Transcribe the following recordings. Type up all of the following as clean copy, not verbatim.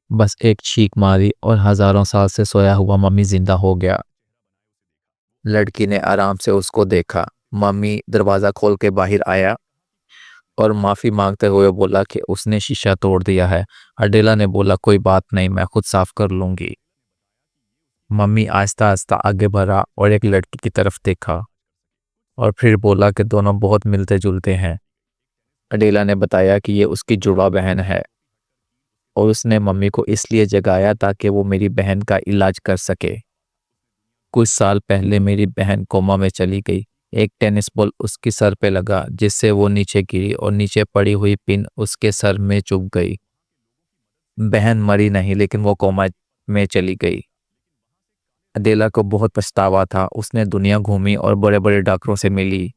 बस एक चीख मारी और हजारों साल से सोया हुआ मम्मी जिंदा हो गया। लड़की ने आराम से उसको देखा। मम्मी दरवाजा खोल के बाहर आया और माफी मांगते हुए बोला कि उसने शीशा तोड़ दिया है। अडेला ने बोला, कोई बात नहीं, मैं खुद साफ कर लूंगी। मम्मी आहिस्ता आहिस्ता आगे बढ़ा और एक लड़की की तरफ देखा और फिर बोला कि दोनों बहुत मिलते जुलते हैं। अडेला ने बताया कि ये उसकी जुड़वा बहन है और उसने मम्मी को इसलिए जगाया ताकि वो मेरी बहन का इलाज कर सके। कुछ साल पहले मेरी बहन कोमा में चली गई। एक टेनिस बॉल उसके सर पे लगा जिससे वो नीचे गिरी और नीचे पड़ी हुई पिन उसके सर में चुभ गई। बहन मरी नहीं, लेकिन वो कोमा में चली गई। अदेला को बहुत पछतावा था। उसने दुनिया घूमी और बड़े बड़े डॉक्टरों से मिली,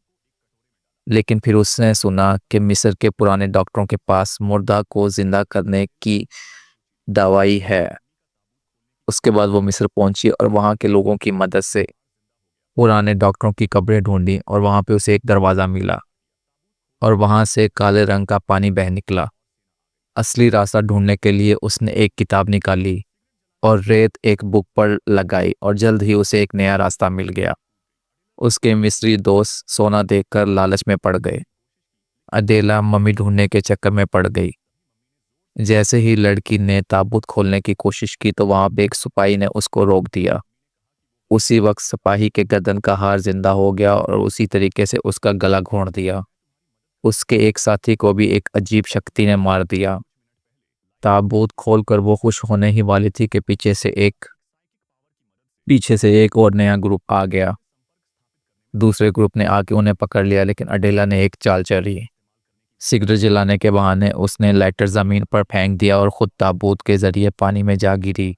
लेकिन फिर उसने सुना कि मिस्र के पुराने डॉक्टरों के पास मुर्दा को जिंदा करने की दवाई है। उसके बाद वो मिस्र पहुंची और वहाँ के लोगों की मदद से पुराने डॉक्टरों की कब्रें ढूंढी और वहाँ पे उसे एक दरवाज़ा मिला और वहाँ से काले रंग का पानी बह निकला। असली रास्ता ढूंढने के लिए उसने एक किताब निकाली और रेत एक बुक पर लगाई और जल्द ही उसे एक नया रास्ता मिल गया। उसके मिस्री दोस्त सोना देखकर लालच में पड़ गए। अदेला मम्मी ढूंढने के चक्कर में पड़ गई। जैसे ही लड़की ने ताबूत खोलने की कोशिश की तो वहां पे एक सिपाही ने उसको रोक दिया। उसी वक्त सिपाही के गर्दन का हार जिंदा हो गया और उसी तरीके से उसका गला घोंट दिया। उसके एक साथी को भी एक अजीब शक्ति ने मार दिया। ताबूत खोलकर वो खुश होने ही वाली थी कि पीछे से एक और नया ग्रुप आ गया। दूसरे ग्रुप ने आके उन्हें पकड़ लिया, लेकिन अडेला ने एक चाल चली। सिगरेट जलाने के बहाने उसने लाइटर जमीन पर फेंक दिया और खुद ताबूत के जरिए पानी में जा गिरी।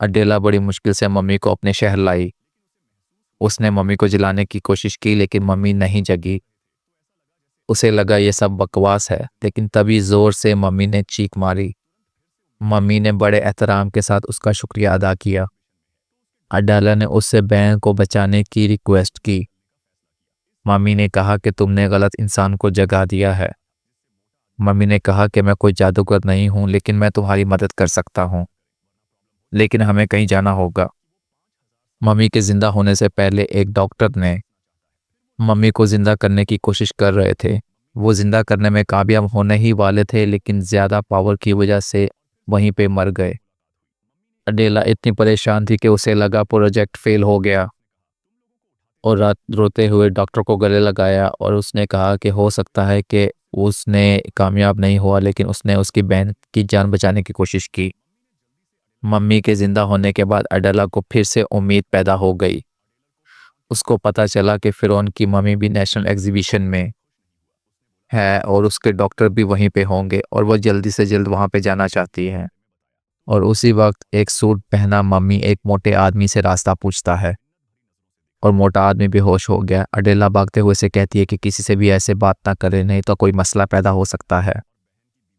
अडेला बड़ी मुश्किल से मम्मी को अपने शहर लाई। उसने मम्मी को जलाने की कोशिश की, लेकिन मम्मी नहीं जगी। उसे लगा ये सब बकवास है, लेकिन तभी जोर से मम्मी ने चीख मारी। मम्मी ने बड़े एहतराम के साथ उसका शुक्रिया अदा किया। अडेला ने उससे बहन को बचाने की रिक्वेस्ट की। मम्मी ने कहा कि तुमने गलत इंसान को जगा दिया है। मम्मी ने कहा कि मैं कोई जादूगर नहीं हूं, लेकिन मैं तुम्हारी मदद कर सकता हूं, लेकिन हमें कहीं जाना होगा। मम्मी के जिंदा होने से पहले एक डॉक्टर ने मम्मी को जिंदा करने की कोशिश कर रहे थे। वो जिंदा करने में कामयाब होने ही वाले थे, लेकिन ज्यादा पावर की वजह से वहीं पे मर गए। अडेला इतनी परेशान थी कि उसे लगा प्रोजेक्ट फेल हो गया और रात रोते हुए डॉक्टर को गले लगाया और उसने कहा कि हो सकता है कि उसने कामयाब नहीं हुआ, लेकिन उसने उसकी बहन की जान बचाने की कोशिश की। मम्मी के जिंदा होने के बाद अडेला को फिर से उम्मीद पैदा हो गई। उसको पता चला कि फिरौन की मम्मी भी नेशनल एग्जीबिशन में है और उसके डॉक्टर भी वहीं पे होंगे और वह जल्दी से जल्द वहां पे जाना चाहती है। और उसी वक्त एक सूट पहना मम्मी एक मोटे आदमी से रास्ता पूछता है और मोटा आदमी बेहोश हो गया। अडेला भागते हुए से कहती है कि किसी से भी ऐसे बात ना करे, नहीं तो कोई मसला पैदा हो सकता है।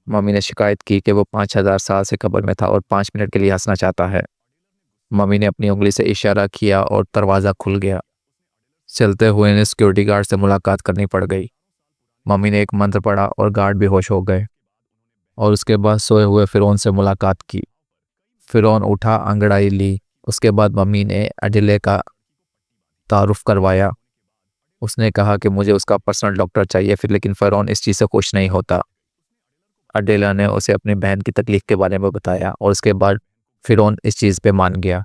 मम्मी ने शिकायत की कि वो 5000 साल से कब्र में था और 5 मिनट के लिए हंसना चाहता है। मम्मी ने अपनी उंगली से इशारा किया और दरवाज़ा खुल गया। चलते हुए ने सिक्योरिटी गार्ड से मुलाकात करनी पड़ गई। मम्मी ने एक मंत्र पढ़ा और गार्ड बेहोश हो गए और उसके बाद सोए हुए फिरौन से मुलाकात की। फिरौन उठा, अंगड़ाई ली। उसके बाद मम्मी ने अडेले का तारुफ करवाया। उसने कहा कि मुझे उसका पर्सनल डॉक्टर चाहिए फिर, लेकिन फिरौन इस चीज़ से खुश नहीं होता। अडेला ने उसे अपनी बहन की तकलीफ के बारे में बताया और उसके बाद फिरौन इस चीज़ पे मान गया।